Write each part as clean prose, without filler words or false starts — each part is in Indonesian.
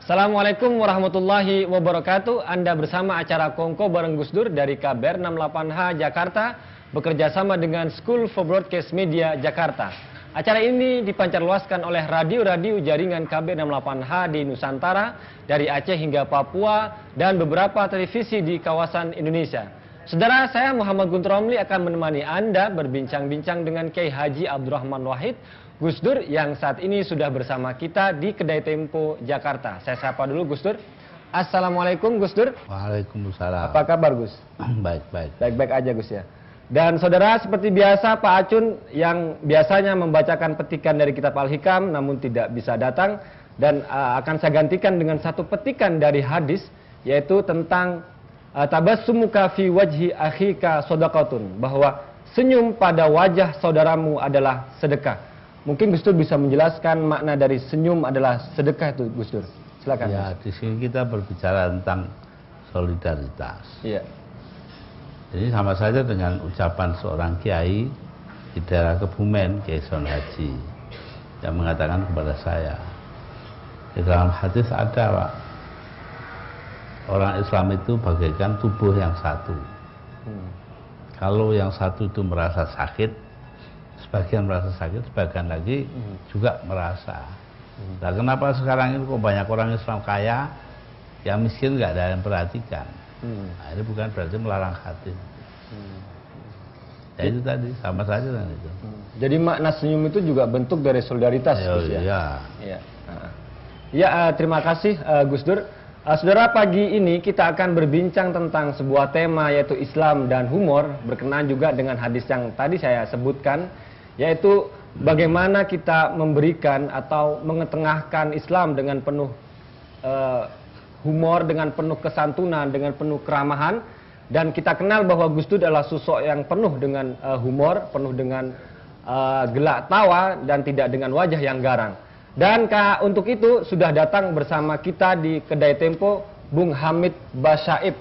Assalamualaikum warahmatullahi wabarakatuh. Anda bersama acara Kongko bareng Gus Dur dari KBR 68H Jakarta, bekerja sama dengan School for Broadcast Media Jakarta. Acara ini dipancarluaskan oleh radio-radio jaringan KBR 68H di Nusantara, dari Aceh hingga Papua, dan beberapa televisi di kawasan Indonesia. Saudara, saya Muhammad Guntur Romli akan menemani Anda berbincang-bincang dengan Kiai Haji Abdurrahman Wahid Gus Dur yang saat ini sudah bersama kita di Kedai Tempo Jakarta. Saya sapa dulu Gus Dur. Assalamualaikum Gus Dur. Waalaikumsalam. Apa kabar Gus? Baik-baik. Baik-baik aja Gus ya. Dan saudara, seperti biasa Pak Acun yang biasanya membacakan petikan dari kitab Al-Hikam namun tidak bisa datang, dan akan saya gantikan dengan satu petikan dari hadis, yaitu tentang tabassumuka fi wajhi akhika shadaqatun, bahwa senyum pada wajah saudaramu adalah sedekah. Mungkin Gus Dur bisa menjelaskan makna dari senyum adalah sedekah itu, Gus Dur. Silakan. Ya, di sini kita berbicara tentang solidaritas. Iya. Jadi sama saja dengan ucapan seorang kiai di daerah Kebumen, Kiai Son Haji, yang mengatakan kepada saya, di dalam hadis ada, Pak, orang Islam itu bagaikan tubuh yang satu. Kalau yang satu itu merasa sakit, sebagian merasa sakit, sebagian lagi juga merasa. Nah, kenapa sekarang ini kok banyak orang Islam kaya, yang miskin nggak ada yang perhatikan? Nah, ini bukan berarti melarang hati. Ya itu tadi, sama saja dengan itu. Jadi makna senyum itu juga bentuk dari solidaritas, Gus ya? Iya. Ya, terima kasih Gus Dur. Saudara, pagi ini kita akan berbincang tentang sebuah tema, yaitu Islam dan humor, berkenaan juga dengan hadis yang tadi saya sebutkan, yaitu bagaimana kita memberikan atau mengetengahkan Islam dengan penuh humor, dengan penuh kesantunan, dengan penuh keramahan. Dan kita kenal bahwa Gus Dur adalah sosok yang penuh dengan humor, penuh dengan gelak tawa, dan tidak dengan wajah yang garang. Dan untuk itu sudah datang bersama kita di Kedai Tempo Bung Hamid Basyaib.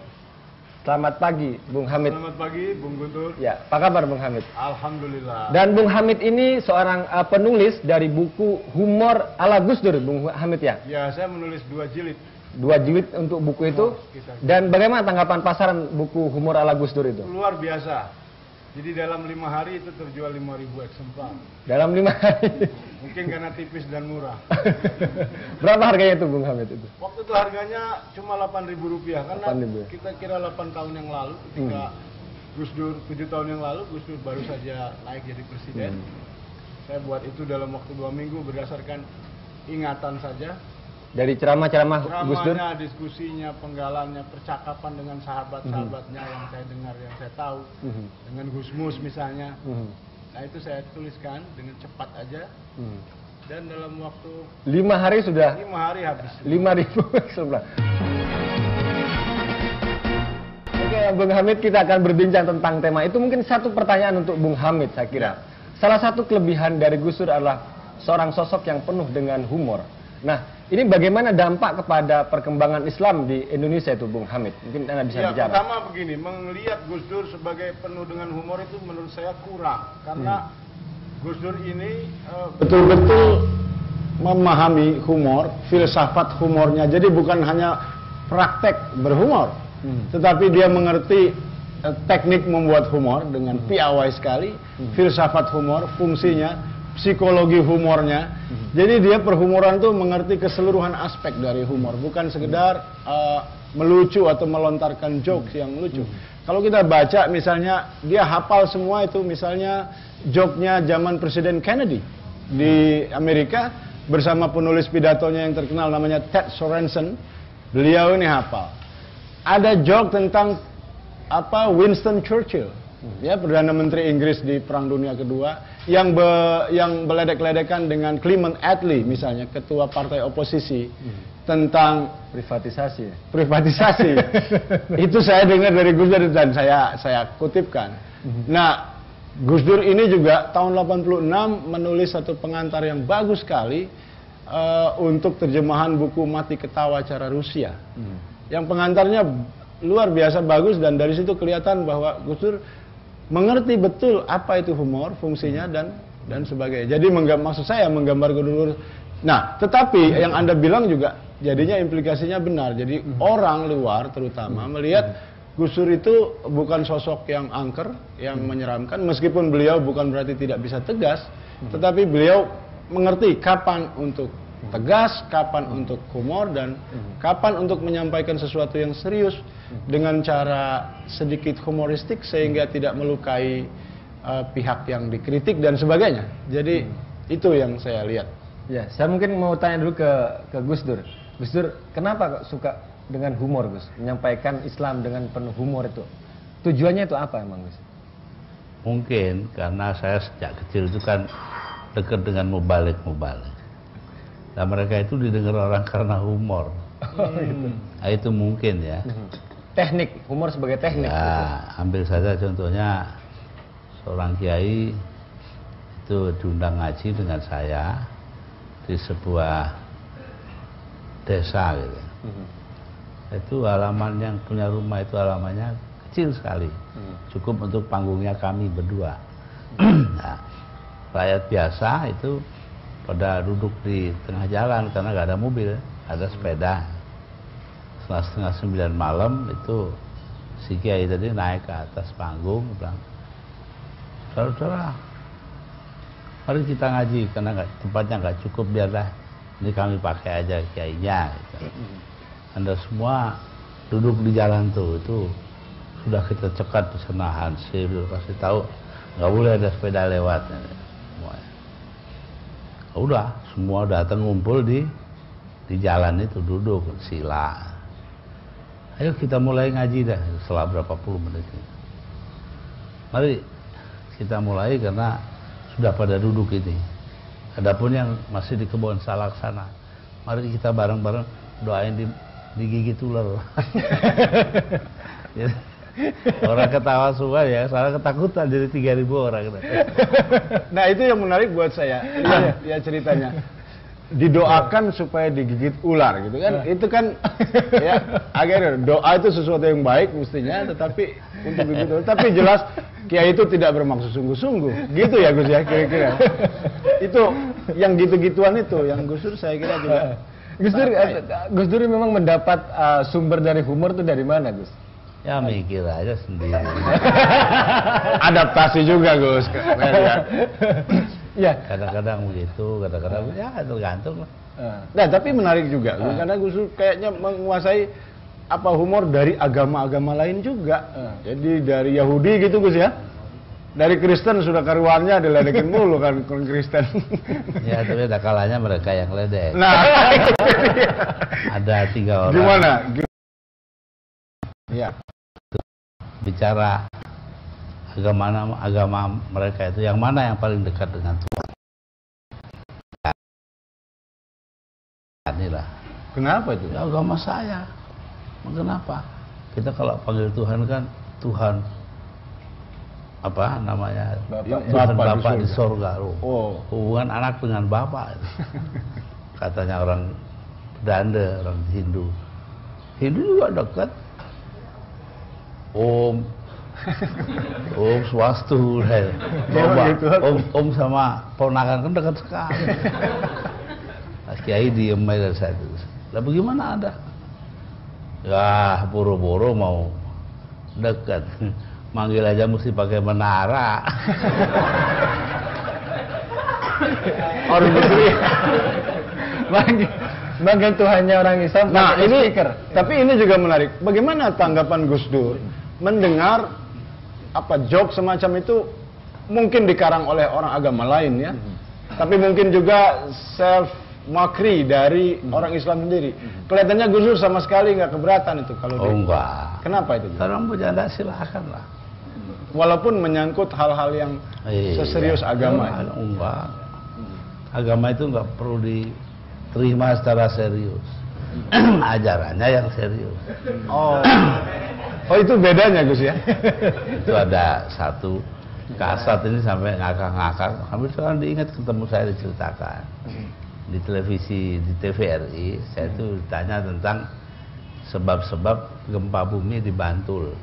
Selamat pagi Bung Hamid. Selamat pagi Bung Guntur. Ya, apa kabar Bung Hamid? Alhamdulillah. Dan Bung Hamid ini seorang penulis dari buku Humor ala Gus Dur, Bung Hamid ya? Ya, saya menulis 2 jilid. 2 jilid untuk buku itu. Dan bagaimana tanggapan pasaran buku Humor ala Gus Dur itu? Luar biasa. Jadi dalam 5 hari itu terjual 5.000 eksemplar. Dalam 5 hari? Mungkin karena tipis dan murah. Berapa harganya itu Bung Hamid itu? Waktu itu harganya cuma Rp8.000, karena 8.000. kita kira 8 tahun yang lalu, ketika Gus Dur 7 tahun yang lalu, Gus Dur baru saja naik jadi presiden. Saya buat itu dalam waktu 2 minggu berdasarkan ingatan saja. Dari ceramah-ceramah Gus Dur? Ceramahnya, diskusinya, penggalannya, percakapan dengan sahabat-sahabatnya yang saya dengar, yang saya tahu, dengan Gus Mus misalnya. Nah, itu saya tuliskan dengan cepat aja. Dan dalam waktu 5 hari sudah? 5 hari habis. 5.000 eksemplar. Oke, Bung Hamid, kita akan berbincang tentang tema itu. Mungkin satu pertanyaan untuk Bung Hamid, saya kira. Salah satu kelebihan dari Gus Dur adalah seorang sosok yang penuh dengan humor. Nah, ini bagaimana dampak kepada perkembangan Islam di Indonesia itu, Bung Hamid? Mungkin Anda bisa bicara. Pertama begini, melihat Gus Dur sebagai penuh dengan humor itu menurut saya kurang. Karena Gus Dur ini betul-betul memahami humor, filsafat humornya. Jadi bukan hanya praktek berhumor, tetapi dia mengerti teknik membuat humor dengan piawai sekali, filsafat humor, fungsinya, psikologi humornya. Jadi dia perhumoran tuh mengerti keseluruhan aspek dari humor, bukan sekedar melucu atau melontarkan jokes yang lucu. Kalau kita baca misalnya, dia hafal semua itu, misalnya joknya zaman Presiden Kennedy di Amerika bersama penulis pidatonya yang terkenal namanya Ted Sorensen. Beliau ini hafal. Ada joke tentang Winston Churchill, ya, Perdana Menteri Inggris di Perang Dunia Kedua, yang beledek-ledekan dengan Clement Attlee misalnya, ketua partai oposisi, tentang privatisasi. Itu saya dengar dari Gus Dur dan saya kutipkan. Nah, Gus Dur ini juga tahun 86 menulis satu pengantar yang bagus sekali untuk terjemahan buku Mati Ketawa Cara Rusia. Yang pengantarnya luar biasa bagus, dan dari situ kelihatan bahwa Gus Dur mengerti betul apa itu humor, fungsinya dan sebagainya. Jadi maksud saya menggambar Gus Dur. Nah, tetapi yang Anda bilang juga jadinya implikasinya benar. Jadi orang luar terutama melihat Gus Dur itu bukan sosok yang angker, yang menyeramkan, meskipun beliau bukan berarti tidak bisa tegas, tetapi beliau mengerti kapan untuk tegas, kapan untuk humor, dan kapan untuk menyampaikan sesuatu yang serius dengan cara sedikit humoristik sehingga tidak melukai pihak yang dikritik dan sebagainya. Jadi itu yang saya lihat. Ya, saya mungkin mau tanya dulu ke Gus Dur. Gus Dur, kenapa kok suka dengan humor, Gus? Menyampaikan Islam dengan penuh humor itu. Tujuannya itu apa emang, Gus? Mungkin karena saya sejak kecil itu kan dekat dengan mubalik. Nah, mereka itu didengar orang karena humor. Gitu. Nah, itu mungkin ya. Teknik, humor sebagai teknik. Ya, ambil saja contohnya seorang kiai itu diundang ngaji dengan saya di sebuah desa gitu. Itu halaman yang punya rumah itu halamannya kecil sekali, cukup untuk panggungnya kami berdua. Nah, rakyat biasa itu pada duduk di tengah jalan karena nggak ada mobil, ada sepeda. Setelah setengah 9 malam itu si kiai tadi naik ke atas panggung, bilang, saudara, mari kita ngaji karena tempatnya nggak cukup, biarlah ini kami pakai aja kiainya. Gitu. Anda semua duduk di jalan tuh, itu sudah kita cekat di sana, hansip, kasih tahu nggak boleh ada sepeda lewat. Udah, semua datang ngumpul di jalan itu, duduk sila. Ayo kita mulai ngaji dah setelah berapa puluh menit. Mari kita mulai karena sudah pada duduk ini. Adapun yang masih di kebun salak sana, mari kita bareng-bareng doain digigit ular. Orang ketawa semua ya, salah ketakutan jadi 3.000 orang. Nah, itu yang menarik buat saya. Ya ceritanya. Didoakan supaya digigit ular gitu kan. Itu kan ya akhirnya doa itu sesuatu yang baik mestinya, tetapi untuk begitu. Tapi jelas kiai itu tidak bermaksud sungguh-sungguh. Gitu ya Gus ya kira-kira. Itu yang gitu-gituan itu yang Gus Dur saya kira juga. Gus Dur memang mendapat sumber dari humor itu dari mana, Gus? Ya mikir aja sendiri. Adaptasi juga Gus. Ya. Kadang-kadang begitu, kadang-kadang ya tergantung lah. Nah, tapi menarik juga, karena Gus Dur kayaknya menguasai apa humor dari agama-agama lain juga. Jadi dari Yahudi gitu Gus ya. Dari Kristen sudah karuannya diledekin mulu kan Kristen. Ya, tapi ada kalanya mereka yang ledek. Nah, ada 3 orang. Gimana? Ya. Bicara agama mereka itu yang mana yang paling dekat dengan Tuhan. Inilah. Kenapa itu? Ya, agama saya. Kenapa? Kita kalau panggil Tuhan kan Tuhan apa namanya? Tuhan Bapak di sorga. Oh. Hubungan anak dengan Bapak. Katanya orang Belanda, orang Hindu. Hindu juga dekat. Om Swastu, Om sama ponakan kan dekat sekali. Kiai diem aja dari saya. Lah bagaimana Anda? Ya buru-buru mau dekat, manggil aja mesti pakai menara. Orang begini. Manggil Tuhannya orang Islam. Nah ini, tapi ini juga menarik. Bagaimana tanggapan Gus Dur mendengar apa joke semacam itu mungkin dikarang oleh orang agama lain ya, tapi mungkin juga self mockery dari orang Islam sendiri. Kelihatannya Gus Dur sama sekali nggak keberatan itu kalau enggak. Kenapa itu? Orang bercanda silakan lah. Walaupun menyangkut hal-hal yang seserius agama. Enggak. Agama itu nggak perlu diterima secara serius. Ajarannya yang serius. Oh itu bedanya Gus ya? Itu ada satu kasat ini sampai ngakak-ngakak. Hampir sekarang diingat ketemu saya diceritakan. Di televisi, di TVRI, saya itu ditanya tentang sebab-sebab gempa bumi di Bantul.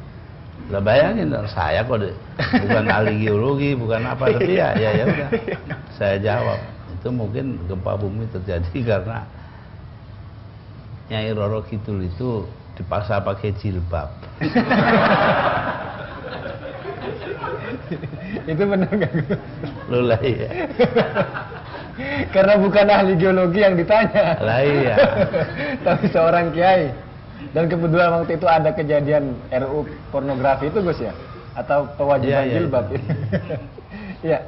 Lah bayangin saya kok bukan ahli geologi, bukan apa, tapi ya udah. Saya jawab, itu mungkin gempa bumi terjadi karena Nyai Roro Kidul itu dipaksa pakai jilbab. Itu benar nggak? Loh lah iya. Karena bukan ahli geologi yang ditanya. Lah iya. Tapi seorang kiai. Dan kebetulan waktu itu ada kejadian RUU pornografi itu Gus ya? Atau kewajiban Iya, jilbab? Iya.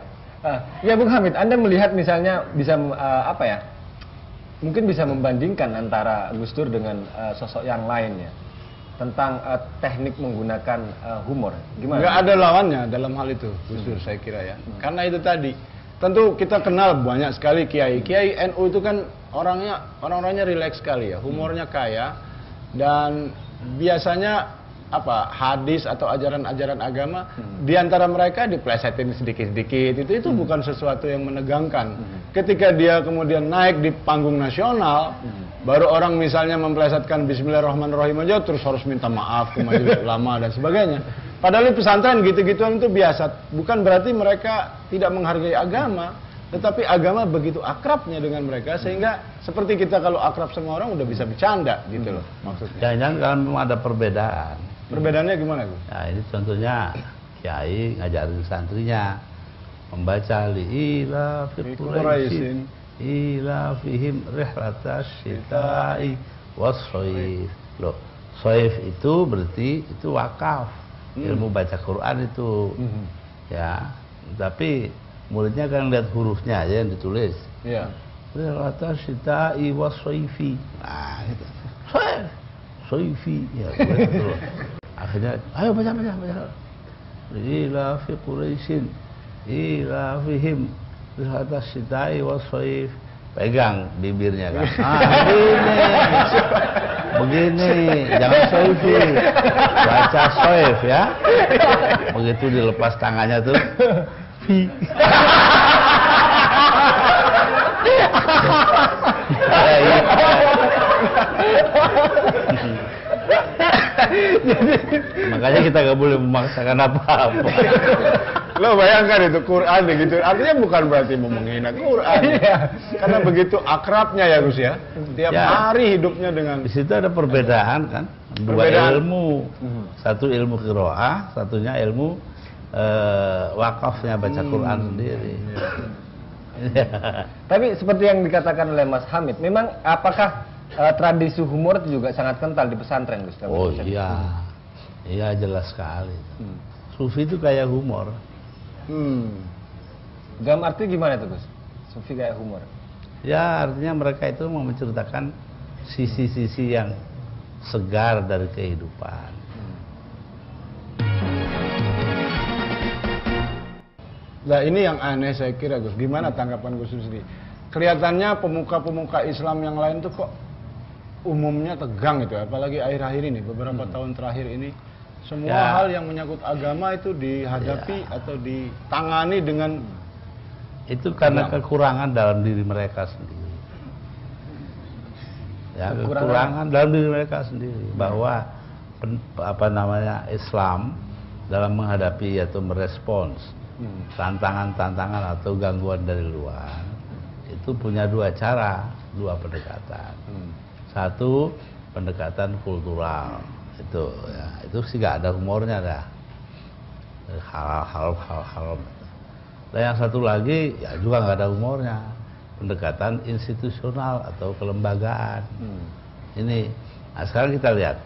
Ya Bung Hamid, Anda melihat misalnya bisa apa ya? Mungkin bisa membandingkan antara Gus Dur dengan sosok yang lainnya tentang teknik menggunakan humor. Gimana? Nggak ada lawannya dalam hal itu, Gus Dur saya kira ya. Karena itu tadi, tentu kita kenal banyak sekali kiai. Kiai NU itu kan orang-orangnya rileks sekali ya, humornya kaya dan biasanya apa hadis atau ajaran-ajaran agama di antara mereka diplesetin sedikit-sedikit itu bukan sesuatu yang menegangkan. Ketika dia kemudian naik di panggung nasional, baru orang misalnya memplesetkan Bismillahirrahmanirrahim aja terus harus minta maaf ke majelis ulama dan sebagainya. Padahal di pesantren gitu-gituan itu biasa. Bukan berarti mereka tidak menghargai agama, tetapi agama begitu akrabnya dengan mereka sehingga seperti kita kalau akrab sama orang udah bisa bercanda gitu loh maksudnya. Jangan-jangan kalau memang ada perbedaan. Perbedaannya gimana Gus? Nah ini contohnya kiai ngajarin santrinya membaca li'ila fi Quraisyin ila fihim rihlatas syita'i was-shaif. Loh, shaif itu berarti itu wakaf. Ilmu baca Quran itu. Ya, tapi muridnya kan lihat hurufnya aja yang ditulis. Iya. Rihlatas syita'i was-shaifi. Nah, gitu. Shaif. Shaifi ya betul. Akhirnya ayo baca. Ila fi Quraisyin ila fihim rihatas syita'i was-shaif. Pegang bibirnya kan. Begini, jangan shaifi. Baca shaif ya. Begitu dilepas tangannya tuh fi. Makanya kita nggak boleh memaksakan apa-apa. Lo bayangkan itu Quran gitu. Artinya bukan berarti mau menghina Quran. Karena begitu akrabnya ya Gus ya. Tiap hari hidupnya dengan. Di situ ada perbedaan kan. Dua ilmu. Satu ilmu qiraah, satunya ilmu wakafnya baca Quran sendiri. Tapi seperti yang dikatakan oleh Mas Hamid, memang apakah tradisi humor itu juga sangat kental di pesantren Gus? Oh iya, iya jelas sekali. Sufi itu kayak humor. Dalam arti gimana tuh Gus? Sufi kayak humor? Ya artinya mereka itu mau menceritakan sisi-sisi yang segar dari kehidupan. Nah ini yang aneh saya kira Gus. Gimana tanggapan Gus sendiri? Kelihatannya pemuka-pemuka Islam yang lain tuh kok umumnya tegang itu, apalagi akhir-akhir ini, beberapa tahun terakhir ini, semua hal yang menyangkut agama itu dihadapi atau ditangani dengan itu karena kekurangan dalam diri mereka sendiri. Ya, kekurangan dalam diri mereka sendiri bahwa Islam dalam menghadapi atau merespons tantangan-tantangan atau gangguan dari luar itu punya dua cara, dua pendekatan. Satu pendekatan kultural itu sih gak ada humornya dah, hal-hal. Dan yang satu lagi ya juga nggak ada humornya, pendekatan institusional atau kelembagaan. Ini sekarang kita lihat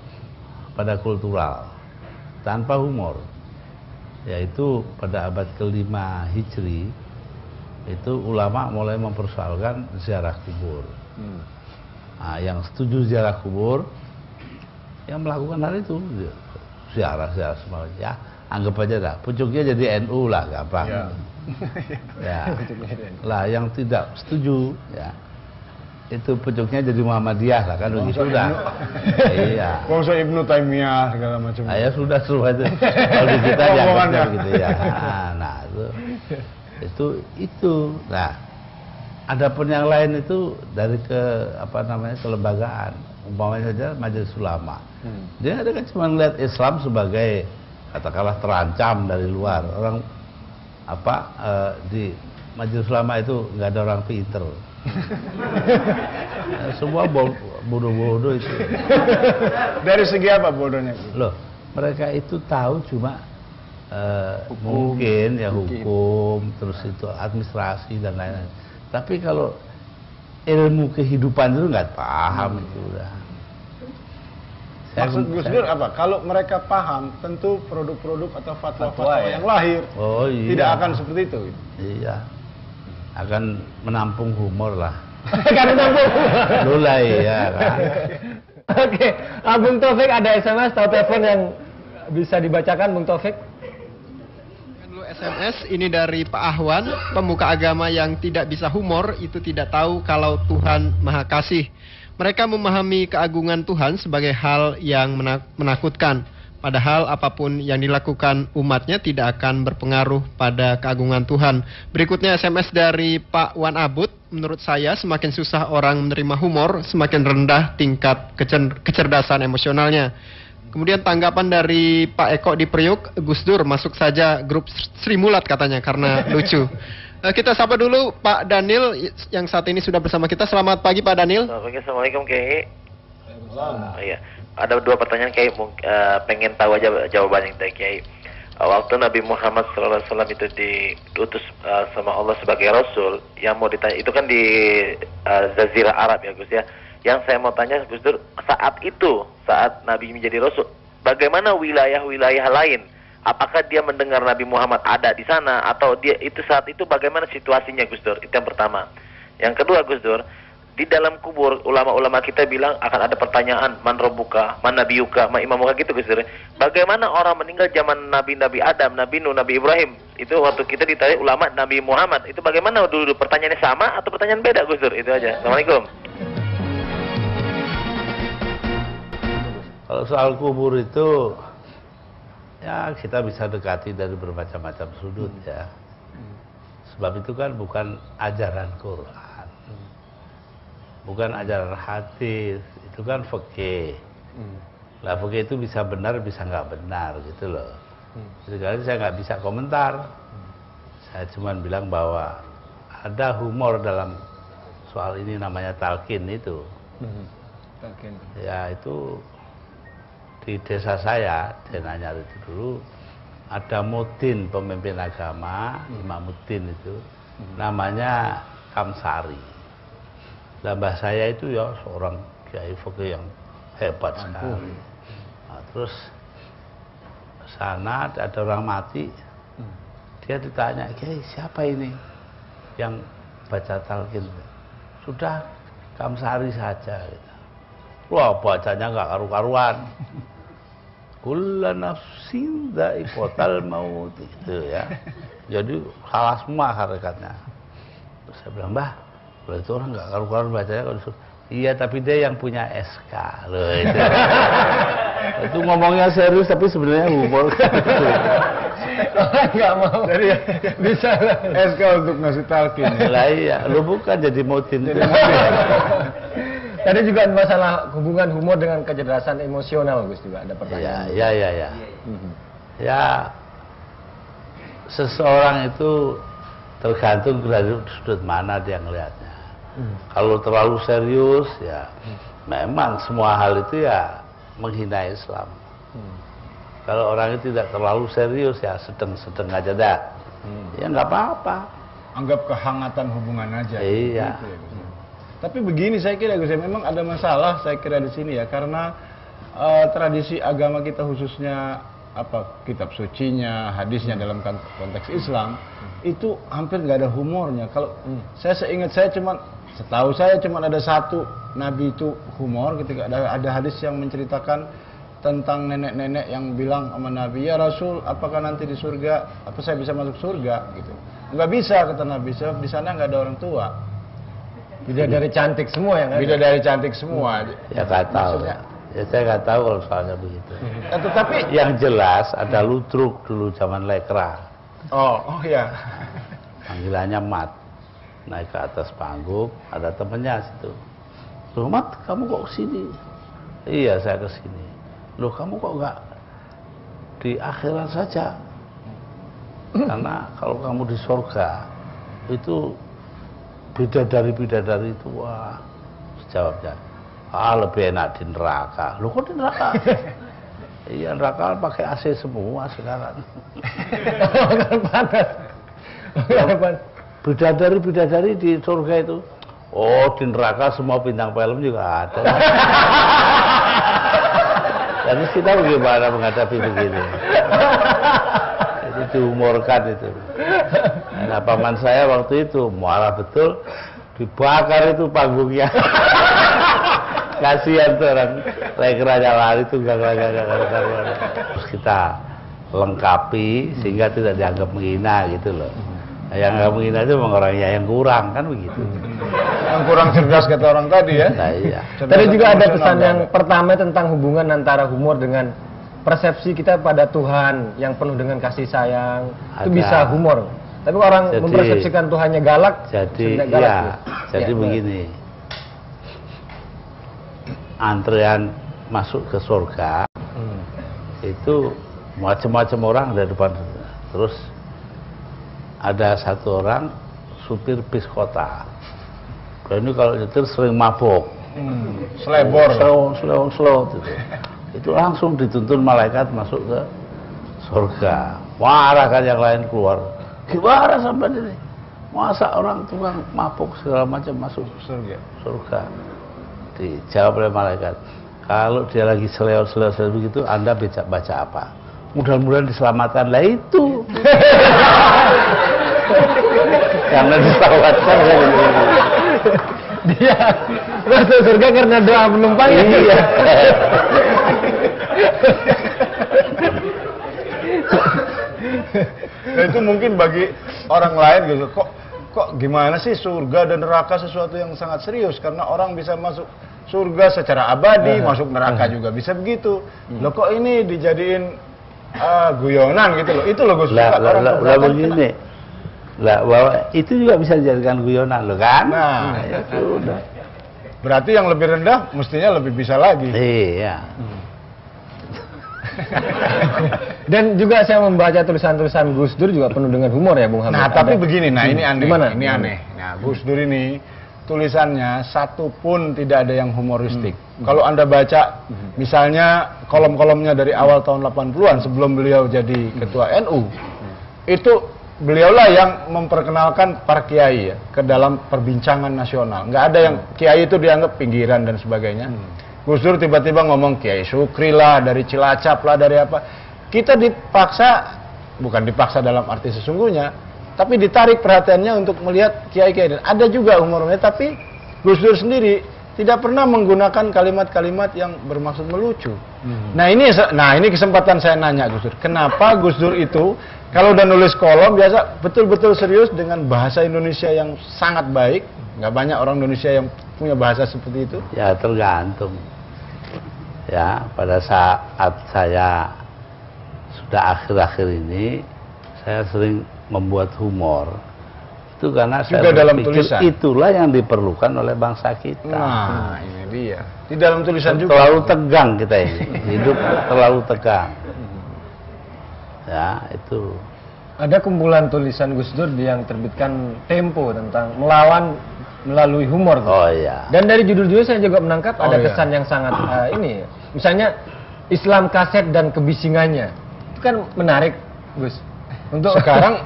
pada kultural tanpa humor, yaitu pada abad ke-5 Hijri itu ulama mulai mempersoalkan ziarah kubur. Nah, yang setuju ziarah kubur yang melakukan hal itu ziarah semuanya ya anggap aja dah pucuknya jadi NU lah gampang. Ya. Lah yang tidak setuju ya itu pucuknya jadi Muhammadiyah lah kan begitu dah. Iya. Bangsa Ibnu Taimiyah segala macam. Ya sudah seru aja. Kalau di kita dianggapnya gitu ya. Nah, itu. Nah, adapun yang lain itu dari kelembagaan. Umpamanya saja majelis ulama. Dia ada kan cuma melihat Islam sebagai katakanlah terancam dari luar. Orang di majelis ulama itu nggak ada orang pinter. Semua bodoh-bodoh itu. Dari segi apa bodohnya? Loh, mereka itu tahu cuma mungkin ya hukum, terus itu administrasi dan lain-lain. Tapi kalau ilmu kehidupan itu nggak paham itu udah. Maksud Gus Dur apa? Kalau mereka paham, tentu produk-produk atau fatwa-fatwa yang lahir tidak akan seperti itu. Iya, akan menampung humor lah. Akan menampung humor. Lulai ya kan. Oke, Bung Taufik ada SMS atau telepon yang bisa dibacakan, Bung Taufik? Dulu SMS ini dari Pak Ahwan, pemuka agama yang tidak bisa humor itu tidak tahu kalau Tuhan Maha Kasih. Mereka memahami keagungan Tuhan sebagai hal yang menakutkan. Padahal apapun yang dilakukan umatnya tidak akan berpengaruh pada keagungan Tuhan. Berikutnya SMS dari Pak Wan Abud. Menurut saya semakin susah orang menerima humor, semakin rendah tingkat kecerdasan emosionalnya. Kemudian tanggapan dari Pak Eko di Priuk, Gus Dur masuk saja grup Sri Mulat katanya karena lucu. Kita sapa dulu Pak Daniel yang saat ini sudah bersama kita. Selamat pagi Pak Daniel. Selamat pagi, Assalamualaikum Kiai. Iya, ada 2 pertanyaan Kiai, pengen tahu aja jawabannya Kiai. Waktu Nabi Muhammad SAW itu diutus sama Allah sebagai Rasul, yang mau ditanya itu kan di Jazirah Arab ya Gus ya. Yang saya mau tanya Gus Dur, saat Nabi menjadi Rasul, bagaimana wilayah-wilayah lain? Apakah dia mendengar Nabi Muhammad ada di sana, atau dia itu saat itu bagaimana situasinya Gus Dur? Itu yang pertama. Yang kedua Gus Dur, di dalam kubur ulama-ulama kita bilang akan ada pertanyaan, man rabbuka, man nabiyuka, man imamuka gitu Gus Dur. Bagaimana orang meninggal zaman Nabi Adam, Nabi Nuh, Nabi Ibrahim? Itu waktu kita ditanya ulama Nabi Muhammad, itu bagaimana dulu pertanyaannya sama atau pertanyaan beda Gus Dur? Itu aja. Assalamualaikum. Kalau soal kubur itu ya kita bisa dekati dari bermacam-macam sudut ya. Sebab itu kan bukan ajaran Quran, bukan ajaran hadis, itu kan fikih. Lah fikih itu bisa benar bisa nggak benar gitu loh. Jadi saya nggak bisa komentar. Saya cuma bilang bahwa ada humor dalam soal ini, namanya talqin itu. Ya itu di desa saya, Denanyar itu dulu ada mudin pemimpin agama, Imamuddin itu, namanya Kamsari. Dan mbah saya itu ya seorang kiai fikih yang hebat sekali. Nah, terus sana ada orang mati, dia ditanya, Kiai siapa ini yang baca talqin? Sudah Kamsari saja. Gitu. Wah bacanya nggak karu-karuan. Kullu nafsin dha'iqatul maut itu ya. Jadi salah semua hakikatnya. Terus saya bilang, "Mbah, berarti orang enggak karu-karuan bacanya kalau disuruh." Iya, tapi dia yang punya SK loh itu. Itu ngomongnya serius tapi sebenarnya humor. Enggak mau. Jadi Bisa SK untuk ngasih talqin. Lah iya, lu bukan jadi mutin. Tadi juga masalah hubungan humor dengan kecerdasan emosional, Gus, juga ada pertanyaan. Ya. Ya, seseorang itu tergantung dari sudut mana dia ngelihatnya. Kalau terlalu serius, ya memang semua hal itu ya menghina Islam. Kalau orang itu tidak terlalu serius, ya sedang-sedang aja dah. Ya nggak apa-apa. Anggap kehangatan hubungan aja. Iya. Gitu ya, Gus. Tapi begini saya kira Gus, memang ada masalah saya kira di sini ya, karena tradisi agama kita khususnya kitab sucinya, hadisnya dalam konteks Islam itu hampir nggak ada humornya. Kalau saya seingat saya setahu saya cuma ada satu nabi itu humor ketika ada hadis yang menceritakan tentang nenek-nenek yang bilang sama Nabi, ya Rasul, apakah nanti di surga apa saya bisa masuk surga gitu. Nggak bisa kata Nabi, sebab di sana nggak ada orang tua. Bidadari cantik semua yang ada. Bidadari cantik semua. Ya nggak tahu. Ya saya nggak tahu kalau soalnya begitu. Tetapi yang jelas ada ludruk dulu zaman lekra. Oh ya. Panggilannya Mat. Naik ke atas panggung, ada temennya situ. Loh Mat, kamu kok kesini? Iya saya kesini. Loh kamu kok nggak di akhirat saja? Karena kalau kamu di surga itu bidadari itu, wah, jawabnya, lebih enak di neraka. Loh kok di neraka? Iya, neraka pakai AC semua sekarang. Panas. Bidadari di surga itu, oh di neraka semua bintang film juga ada. Jadi kita bagaimana menghadapi begini? Itu dihumorkan itu. Nah, paman saya waktu itu marah betul, dibakar itu panggungnya. Kasihan tuh orang lekeranya lari tuh gak. Terus kita lengkapi sehingga tidak dianggap menghina gitu loh. Nah, yang nggak menghina itu memang orangnya yang kurang kan begitu. Yang kurang cerdas kata orang tadi ya. Nah, iya. Tadi juga ada pesan yang pertama tentang hubungan antara humor dengan persepsi kita pada Tuhan yang penuh dengan kasih sayang. Itu bisa humor. Tapi orang Jadi, mempersepsikan Tuhannya galak, jadi galak, iya, gitu. jadi Ya, begini. Antrean masuk ke surga itu macam-macam orang dari depan. Terus ada satu orang supir bis kota. Dan ini kalau nyetir sering mabok. Selebor. Slow gitu. Itu langsung dituntun malaikat masuk ke surga. Marah kan yang lain keluar. Gimana sampai ini? Masa orang tukang mabok segala macam masuk surga? Dijawab oleh malaikat. Kalau dia lagi seleo begitu, Anda baca apa? Mudah-mudahan diselamatkan. Lah itu. Jangan diselamatkan. Dia masuk surga karena doa penumpang. Iya. Nah, itu mungkin bagi orang lain gitu. Kok gimana sih surga dan neraka sesuatu yang sangat serius, karena orang bisa masuk surga secara abadi, masuk neraka juga bisa begitu. Loh kok ini dijadiin guyonan gitu loh. Itu loh Gus. Lah begini. Lah bahwa itu juga bisa dijadikan guyonan loh kan? Nah, ya sudah. Berarti yang lebih rendah mestinya lebih bisa lagi. Iya. Dan juga saya membaca tulisan-tulisan Gus Dur juga penuh dengan humor ya Bung Hamid. Nah, tapi Ada- begini, nah ini aneh. Gimana? Ini aneh. Nah, Gus Dur ini tulisannya satu pun tidak ada yang humoristik. Kalau Anda baca misalnya kolom-kolomnya dari awal tahun 80-an sebelum beliau jadi ketua NU, itu beliaulah yang memperkenalkan para kiai ya ke dalam perbincangan nasional. Nggak ada yang kiai itu dianggap pinggiran dan sebagainya. Gus Dur tiba-tiba ngomong Kiai Sukri lah, dari Cilacap lah, dari apa. Kita dipaksa, bukan dipaksa dalam arti sesungguhnya, tapi ditarik perhatiannya untuk melihat kiai-kiai. Dan ada juga humornya, tapi Gus Dur sendiri tidak pernah menggunakan kalimat-kalimat yang bermaksud melucu. Nah ini kesempatan saya nanya Gus Dur, kenapa Gus Dur itu kalau udah nulis kolom biasa betul-betul serius dengan bahasa Indonesia yang sangat baik? Nggak banyak orang Indonesia yang punya bahasa seperti itu. Ya tergantung. Ya pada saat saya sudah akhir-akhir ini saya sering membuat humor. Itu karena Juga saya dalam berpikir tulisan. itulah yang diperlukan oleh bangsa kita. Nah, ini dia. Di dalam tulisan juga. Terlalu tegang kita ini, hidup terlalu tegang. Ya itu. Ada kumpulan tulisan Gus Dur yang terbitkan Tempo tentang melawan melalui humor. Gus. Oh iya. Dan dari judul-judul saya juga menangkap Oh, ada iya. kesan yang sangat ini. Misalnya Islam kaset dan kebisingannya. Itu kan menarik, Gus. Untuk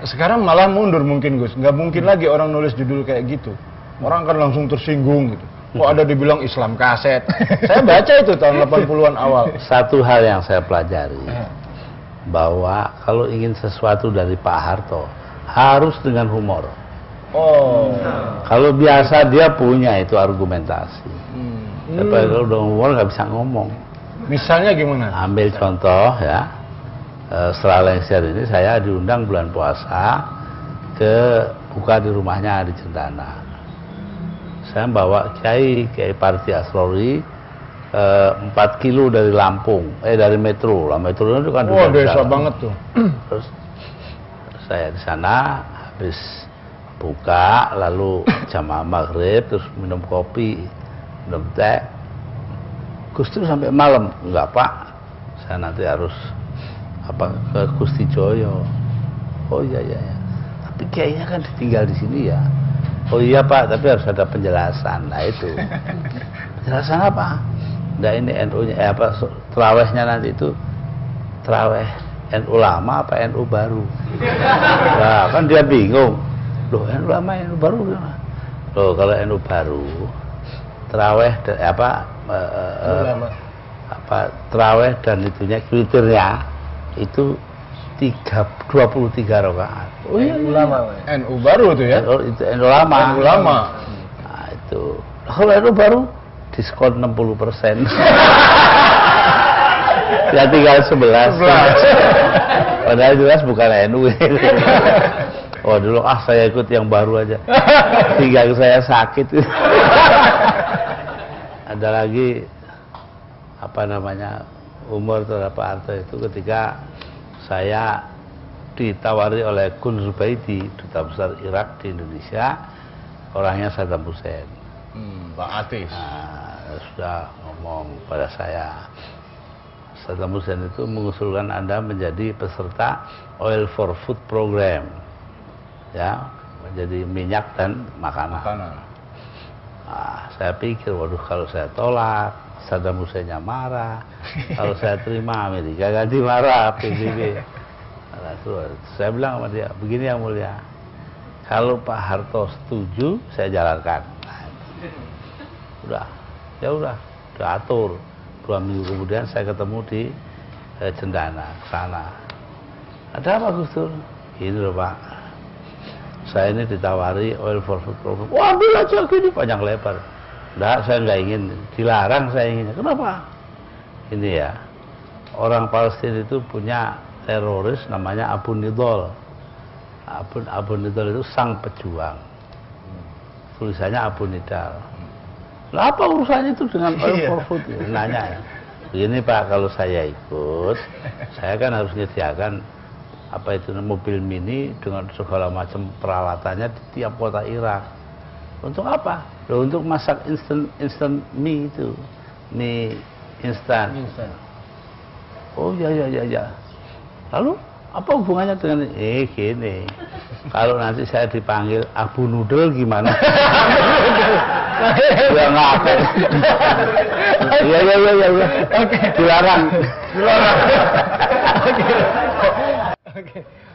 Sekarang malah mundur mungkin Gus. Nggak mungkin lagi orang nulis judul kayak gitu. Orang kan langsung tersinggung gitu. Kok ada dibilang Islam kaset? Saya baca itu tahun 80-an awal. Satu hal yang saya pelajari bahwa kalau ingin sesuatu dari Pak Harto harus dengan humor. Oh. Kalau biasa dia punya itu argumentasi. Tapi kalau udah humor nggak bisa ngomong. Misalnya gimana? Ambil contoh ya, setelah lengser ini saya diundang bulan puasa ke buka di rumahnya di Cendana. Saya bawa Kiai Parti Asrori 4 kilo dari Lampung, dari Metro. Lah Metro itu kan Wah, desa besar. banget tuh. Terus saya di sana habis buka, lalu jamaah maghrib, terus minum kopi, minum teh. Gus Dur sampai malam, enggak Pak, saya nanti harus ke Gusti Joyo. Oh iya. Tapi kayaknya kan ditinggal di sini ya. Oh iya Pak, tapi harus ada penjelasan. Nah itu. Penjelasan apa? Nah ini NU-nya, terawihnya nanti itu terawih NU lama apa NU baru? Nah kan dia bingung. Loh NU lama, NU baru gimana? Loh kalau NU baru, terawih terawih dan itunya kriteria itu 23 rakaat. Oh iya, ulama. NU baru tuh ya? Itu NU lama. NU lama. Nah, itu. Kalau NU baru diskon 60%. Ya tinggal 11. Padahal jelas bukan NU. Oh dulu saya ikut yang baru aja. Tinggal saya sakit. Ada lagi umur terhadap Pak Harto itu ketika saya ditawari oleh Kun Zubaidi, duta besar Irak di Indonesia, orangnya Saddam Hussein. Pak Atis. Nah, sudah ngomong pada saya, Saddam Hussein itu mengusulkan Anda menjadi peserta Oil for Food Program, ya, menjadi minyak dan makanan. Nah, saya pikir, waduh kalau saya tolak, Saddam Husseinnya marah. Kalau saya terima, Amerika ganti marah, PBB. Nah, saya bilang sama dia, begini yang mulia, kalau Pak Harto setuju, saya jalankan. Nah, udah atur. 2 minggu kemudian saya ketemu di Cendana, sana. Ada apa Gus Dur? Ini loh Pak, saya ini ditawari Oil for Food Program. Wah, ambil aja gini panjang lebar. Enggak, saya nggak ingin, dilarang saya inginnya. Kenapa? Ini ya, orang Palestina itu punya teroris namanya Abu Nidal. Abu Nidal itu sang pejuang. Tulisannya Abu Nidal. Lah apa urusannya itu dengan Oil for Food? Nanya ya. Begini Pak, kalau saya ikut, saya kan harus menyediakan mobil mini dengan segala macam peralatannya di tiap kota Irak. Untuk apa? Loh, untuk masak instant mie itu, mie instan. Oh ya. Lalu apa hubungannya dengan gini? Kalau nanti saya dipanggil Abu Nudel gimana? Ya ngapain? Iya. Oke. Dilarang.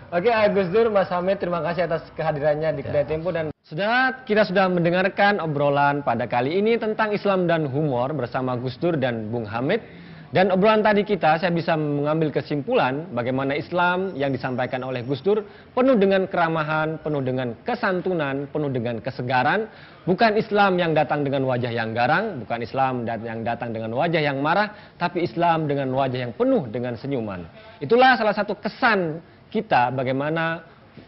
Oke, Gus Dur, Mas Hamid, terima kasih atas kehadirannya di Kedai Tempo. Dan kita sudah mendengarkan obrolan pada kali ini tentang Islam dan humor bersama Gus Dur dan Bung Hamid. Dan obrolan tadi saya bisa mengambil kesimpulan bagaimana Islam yang disampaikan oleh Gus Dur penuh dengan keramahan, penuh dengan kesantunan, penuh dengan kesegaran. Bukan Islam yang datang dengan wajah yang garang, bukan Islam yang datang dengan wajah yang marah, tapi Islam dengan wajah yang penuh dengan senyuman. Itulah salah satu kesan kita bagaimana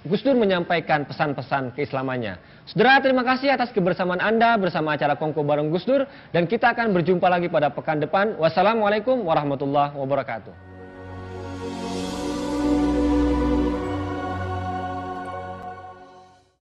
Gus Dur menyampaikan pesan-pesan keislamannya. Saudara, terima kasih atas kebersamaan Anda bersama acara Kongko bareng Gus Dur, dan kita akan berjumpa lagi pada pekan depan. Wassalamualaikum warahmatullahi wabarakatuh.